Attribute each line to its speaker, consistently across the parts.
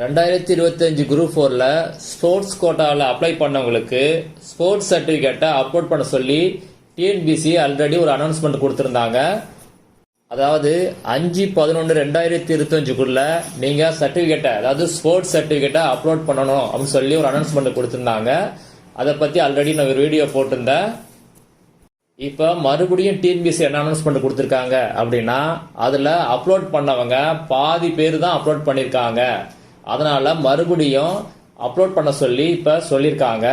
Speaker 1: 2025 group 4ல sports கோட்டாவில் apply பண்ணவங்களுக்கு sports சர்டிஃபிகேட்டை அப்லோட் பண்ண சொல்லி டிஎன்பிசி ஆல்ரெடி ஒரு அனௌன்ஸ்மெண்ட் கொடுத்துருந்தாங்க. அதாவது 5/11/2025க்குள்ள நீங்கள் சர்டிஃபிகேட்டை, அதாவது ஸ்போர்ட்ஸ் சர்டிஃபிகேட்டை அப்லோட் பண்ணணும் அப்படின்னு சொல்லி ஒரு அனௌன்ஸ்மெண்ட் கொடுத்துருந்தாங்க. அதை பற்றி ஆல்ரெடி நான் ஒரு வீடியோ போட்டிருந்தேன். இப்போ மறுபடியும் டிஎன்பிசி என்ன அனௌன்ஸ்மெண்ட் கொடுத்துருக்காங்க அப்படின்னா, அதில் அப்லோட் பண்ணவங்க பாதி பேர் தான் அப்லோட் பண்ணியிருக்காங்க. அதனால மறுபடியும் அப்லோட் பண்ண சொல்லி இப்போ சொல்லியிருக்காங்க.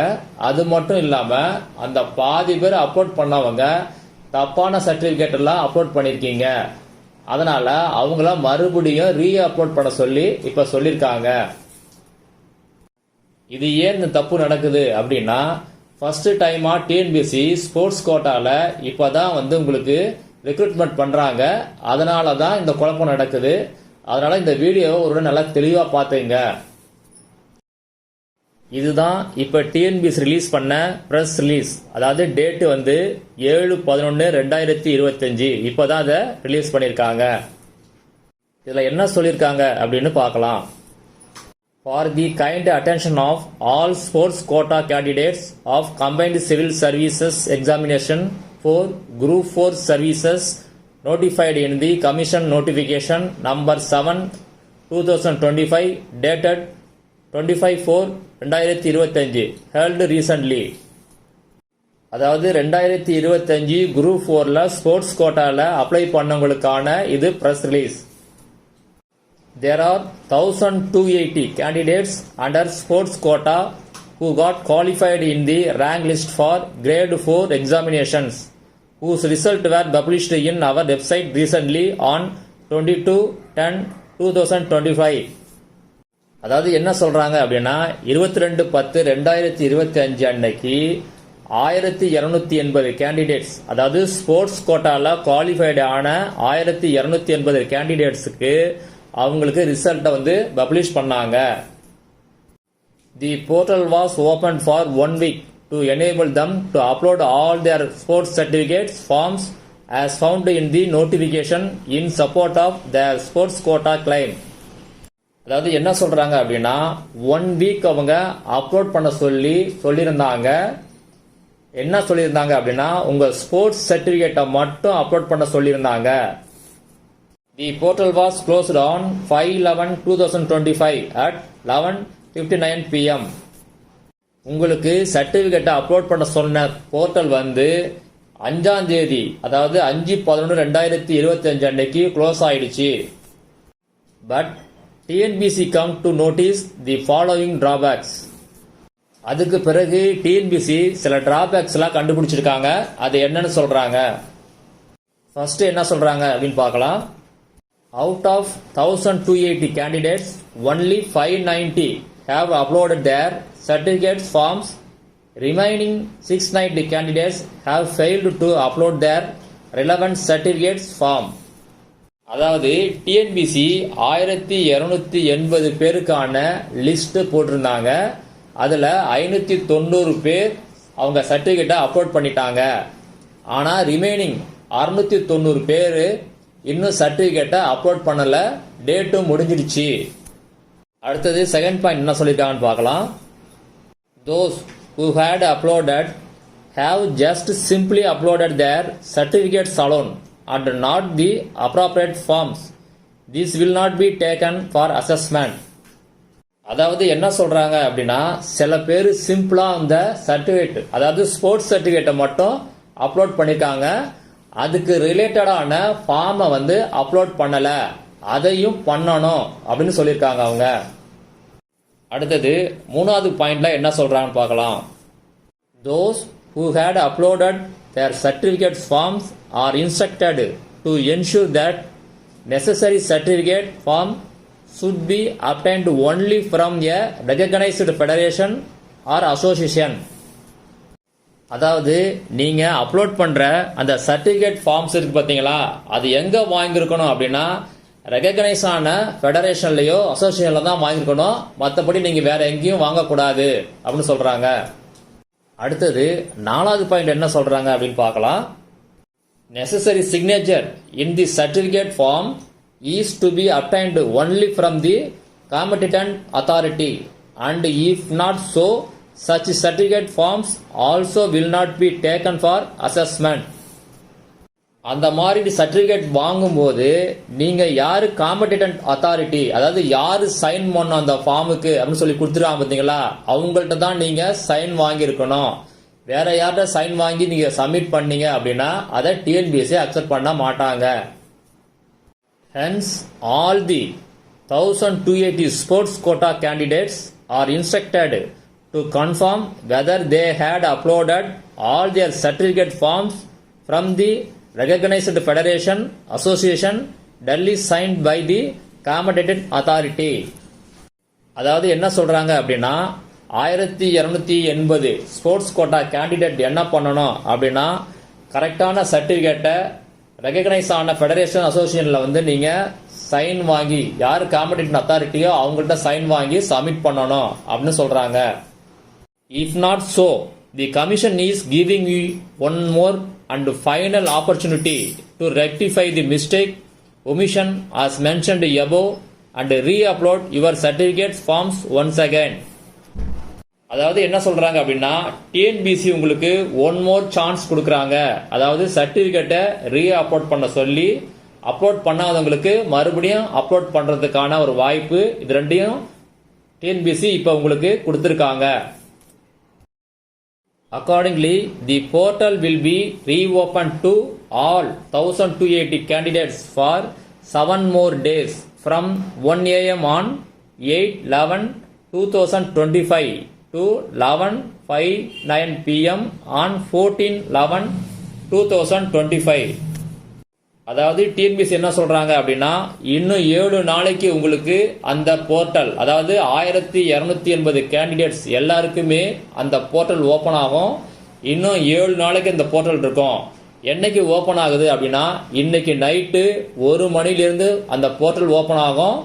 Speaker 1: அது மட்டும் இல்லாமல் அந்த பாதி பேர் அப்லோட் பண்ணவங்க தப்பான சர்டிஃபிகேட் எல்லாம் அப்லோட் பண்ணியிருக்கீங்க. அதனால அவங்கள மறுபடியும் அப்லோட் பண்ண சொல்லி இப்போ சொல்லியிருக்காங்க. இது ஏன் இந்த தப்பு நடக்குது அப்படின்னா, ஃபர்ஸ்ட் டைமா டிஎன்பிசி ஸ்போர்ட்ஸ் கோட்டால இப்போதான் உங்களுக்கு ரெக்ரூட்மெண்ட் பண்றாங்க. அதனால தான் இந்த குழப்பம் நடக்குது. அதனால இந்த வீடியோவை ஒரு நல்லா தெளிவா பாத்துங்க. இதுதான் இப்ப டிஎன்பிசி ரிலீஸ் பண்ண பிரஸ் ரிலீஸ். அதாவது டேட் 7/11/2025 இப்பதான் அதை ரிலீஸ் பண்ணிருக்காங்க. இதுல என்ன சொல்லிருக்காங்க அப்படின்னு பார்க்கலாம். For the kind attention of all sports quota candidates of combined civil services examination for Group 4 services notified in the Commission Notification number 7/2025 dated 25/4/2025 held recently. அதாவது 2025 குரூப் 4ல ஸ்போர்ட்ஸ் கோட்டால அப்ளை பண்ணவங்களுக்கான இது press release. There are 1,280 candidates under sports quota who got qualified in the rank list for grade 4 examinations, whose results were published in our website recently on 22/10/2025. அதாவது என்ன சொல்றாங்க அப்படின்னா, 22/10/2025 அன்னைக்கு 1280 candidates, அதாவது sports கோட்டால qualified ஆன 1280 கேண்டிடேட்ஸுக்கு அவங்களுக்கு ரிசல்ட்டை பப்ளிஷ் பண்ணாங்க. The portal was open for 1 week to enable them to upload all their sports certificates forms as found in the notification in support of their sports quota claim. அதாவது என்ன சொல்றாங்க அப்படின்னா, 1 week அவங்க upload பண்ண சொல்லியிருந்தாங்க. என்ன சொல்லியிருந்தாங்க அப்படின்னா, உங்க ஸ்போர்ட்ஸ் சர்டிஃபிகேட்டை மட்டும் அப்லோட் பண்ண சொல்லியிருந்தாங்க. The portal was closed on 5/11/2025 at 11:59 p.m. உங்களுக்கு சர்டிபிகேட்டை அப்லோட் பண்ண சொன்ன போர்ட்டல் 5ஆம் தேதி, அதாவது 5/11/2025 அன்னைக்கு க்ளோஸ் ஆயிடுச்சு. But TNPC come to notice the following drawbacks. அதுக்கு பிறகு டிஎன்பிசி சில டிராபேக்ஸ் எல்லாம் கண்டுபிடிச்சிருக்காங்க. அது என்னன்னு சொல்றாங்க. ஃபர்ஸ்ட் என்ன சொல்றாங்க அப்படின்னு பார்க்கலாம். Out of 1,280 candidates, only 590 have uploaded their certificate forms. Remaining 690 candidates have failed to upload their relevant certificates form. அதாவது டிஎன்பிசி 1280 பேருக்கான லிஸ்ட் போட்டிருந்தாங்க. அதுல 590 பேர் அவங்க சர்டிபிகேட்டை அப்லோட் பண்ணிட்டாங்க. ஆனா ரிமைனிங் 690 பேர் இன்னும் சர்டிபிகேட்டை அப்லோட் பண்ணல, டேட்டும் முடிஞ்சிடுச்சு. அடுத்தது செகண்ட் பாயிண்ட் என்ன சொல்லியிருக்காங்கன்னு பார்க்கலாம். Those who had uploaded have just simply uploaded their certificates alone and not the appropriate forms. This will not be taken for assessment. அதாவது என்ன சொல்றாங்க அப்படின்னா, சில பேர் சிம்பிளா அந்த சர்டிபிகேட், அதாவது ஸ்போர்ட்ஸ் சர்டிபிகேட்டை மட்டும் அப்லோட் பண்ணிருக்காங்க. அதுக்கு ரிலேட்டடான ஃபார்மை அப்லோட் பண்ணல, அதையும் பண்ணணும் அப்படின்னு சொல்லியிருக்காங்க அவங்க. அடுத்தது மூணாவது பாயிண்ட்ல என்ன சொல்றாங்கன்னு பார்க்கலாம். Those who had uploaded their certificate forms are instructed to ensure that necessary certificate form should be obtained only from a recognized federation or association. அதாவது நீங்க அப்லோட் பண்ற அந்த சர்டிபிகேட் ஃபார்ம்ஸ் இருக்கு பாத்தீங்களா, அது எங்க வாங்கியிருக்கணும் அப்படின்னா ரெகக்னைஸ் ஆன ஃபெடரேஷன்லயோ அசோசியேஷன்ல தான் வாங்கியிருக்கணும். மற்றபடி நீங்க வேற எங்கேயும் வாங்கக்கூடாது அப்படின்னு சொல்றாங்க. அடுத்தது நாலாவது பாயிண்ட் என்ன சொல்றாங்க அப்படின்னு பார்க்கலாம். Necessary signature in the certificate form is to be obtained only from the competent authority, and if not so, such certificate forms also will not be taken for assessment. அந்த மாதிரி சர்டிஃபிகேட் வாங்கும்போது நீங்கள் யார் காம்படிட்டன்ட் authority, அதாவது யார் sign பண்ணணும் அந்த ஃபார்முக்கு அப்படின்னு சொல்லி கொடுத்துருவாங்க பார்த்தீங்களா, அவங்கள்ட்ட தான் நீங்கள் சைன் வாங்கியிருக்கணும். வேற யார்கிட்ட சைன் வாங்கி நீங்கள் சப்மிட் பண்ணீங்க அப்படின்னா அதை டிஎன்பிஎஸ்சி அக்செப்ட் பண்ண மாட்டாங்க. Hence all the 1280 sports quota candidates are instructed to confirm whether they had uploaded all their certificate forms from the recognized federation, association, duly signed by the competent authority. அதாவது என்ன சொல்றாங்க அப்படின்னா 1280 sports quota candidate என்ன பண்ணணும் அப்படின்னா கரெக்டான சர்டிஃபிகேட்டை recognise ஆன ஃபெடரேஷன் அசோசியேஷனில் வந்து நீங்கள் சைன் வாங்கி யார் காம்படிட்டிவ் அத்தாரிட்டியோ அவங்கள்ட்ட சைன் வாங்கி சப்மிட் பண்ணணும் அப்படின்னு சொல்கிறாங்க. If not so, the commission is giving you one more and final opportunity to rectify the mistake omission as mentioned above and re-upload your certificate forms once again. அதாவது என்ன சொல்றாங்க அப்படின்னா TNPSC உங்களுக்கு one more chance கொடுக்குறாங்க. அதாவது சர்டிபிகேட்டை ரீ upload பண்ண சொல்லி upload பண்ணாதவங்களுக்கு மறுபடியும் அப்லோட் பண்றதுக்கான ஒரு வாய்ப்பு, இது ரெண்டையும் டிஎன்பிசி இப்போ உங்களுக்கு கொடுத்துருக்காங்க. Accordingly, the portal will be reopened to all 1280 candidates for 7 more days from 1 a.m. on 8/11/2025 to 11:59 p.m. on 14/11/2025. அதாவது டிஎன்பிசி என்ன சொல்றாங்க அப்படின்னா இன்னும் 7 நாளைக்கு உங்களுக்கு அந்த போர்ட்டல், அதாவது 1280 கேண்டிடேட்ஸ் எல்லாருக்குமே அந்த போர்ட்டல் ஓபன் ஆகும். இன்னும் 7 நாளைக்கு இந்த போர்ட்டல் இருக்கும். என்னைக்கு ஓபன் ஆகுது அப்படின்னா இன்னைக்கு நைட்டு 1 மணிலிருந்து அந்த போர்ட்டல் ஓபன் ஆகும்.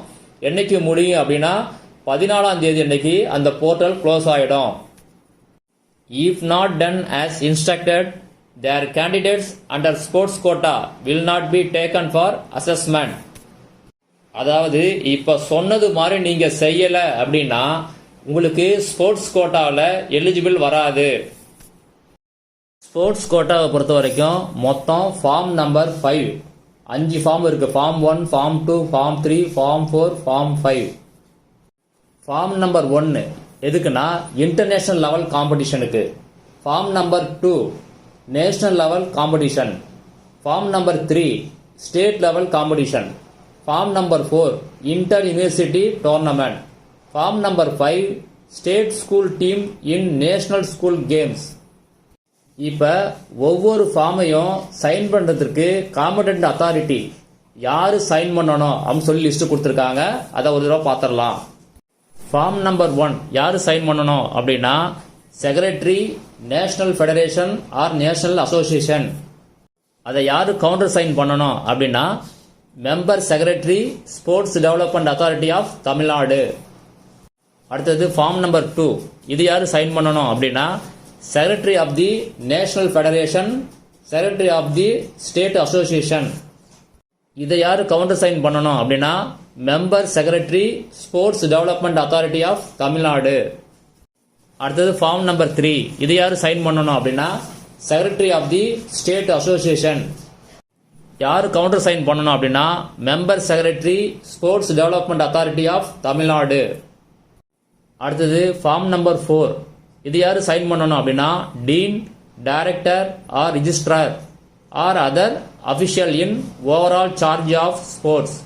Speaker 1: என்னைக்கு முடியும் அப்படின்னா 14ஆம் தேதி அன்னைக்கு அந்த போர்ட்டல் க்ளோஸ் ஆயிடும். If not done as instructed, their candidates under sports quota will not be taken for assessment. அதாவது இப்ப சொன்னது மாதிரி நீங்க செய்யல அப்படின்னா உங்களுக்கு ஸ்போர்ட்ஸ் கோட்டாவில் எலிஜிபிள் வராது. ஸ்போர்ட்ஸ் கோட்டாவை பொறுத்த வரைக்கும் மொத்தம் ஃபார்ம் நம்பர் 5 5 ஃபார்ம் இருக்கு. Form 1, form 2, form 3, form 4, form 5. Form number 1 எதுக்குன்னா இன்டர்நேஷனல் லெவல் காம்படிஷனுக்கு. Form number 2 national level competition. Form number 3 state level competition. Form number 4 inter university tournament. Form number 5 state school team in national school games. இப்போ ஒவ்வொரு ஃபார்மையும் sign பண்ணுறதுக்கு competent authority யார் sign பண்ணணும் அப்படின்னு சொல்லி லிஸ்ட் கொடுத்துருக்காங்க. அதை ஒரு தடவை பார்த்துடலாம். ஃபார்ம் நம்பர் 1 யார் சைன் பண்ணணும் அப்படின்னா secretary national federation or national association. அதை யார் கவுண்டர் சைன் பண்ணணும் அப்படின்னா member secretary sports development authority of Tamil Nadu. அடுத்தது ஃபார்ம் நம்பர் 2 இது யார் சைன் பண்ணணும் அப்படின்னா secretary of the national federation, secretary of the state association. இதை யார் கவுண்டர் சைன் பண்ணணும் அப்படின்னா member secretary sports development authority of Tamil Nadu. அடுத்தது ஃபார்ம் நம்பர் 3 இது யார் சைன் பண்ணணும் அப்படின்னா secretary of the state association. யார் கவுண்டர் சைன் பண்ணணும் அப்படின்னா member secretary sports development authority of Tamil Nadu. அடுத்தது ஃபார்ம் நம்பர் 4 இது யார் சைன் பண்ணணும் அப்படின்னா dean, director or registrar or other official in overall charge of sports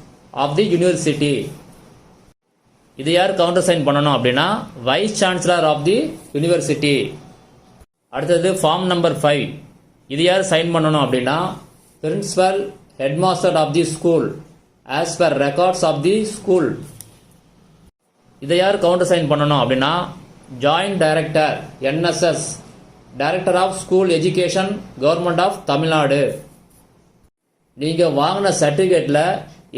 Speaker 1: of the university. இது யார் கவுண்டர் சைன் பண்ணணும் அப்படின்னா vice chancellor of the university. அடுத்தது ஃபார்ம் நம்பர் 5 இது யார் சைன் பண்ணணும் அப்படின்னா principal, headmaster of the school as per records of the school. இதை யார் கவுண்டர் சைன் பண்ணணும் அப்படின்னா joint director NSS, director of school education, government of Tamil Nadu. நீங்க வாங்கின சர்டிபிகேட்ல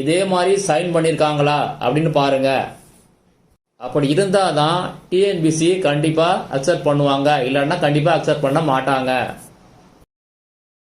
Speaker 1: இதே மாதிரி சைன் பண்ணிருக்காங்களா அப்படின்னு பாருங்க. அப்படி இருந்தால் தான் டிஎன்பிசி கண்டிப்பாக அக்செப்ட் பண்ணுவாங்க, இல்லைன்னா கண்டிப்பாக அக்செப்ட் பண்ண மாட்டாங்க.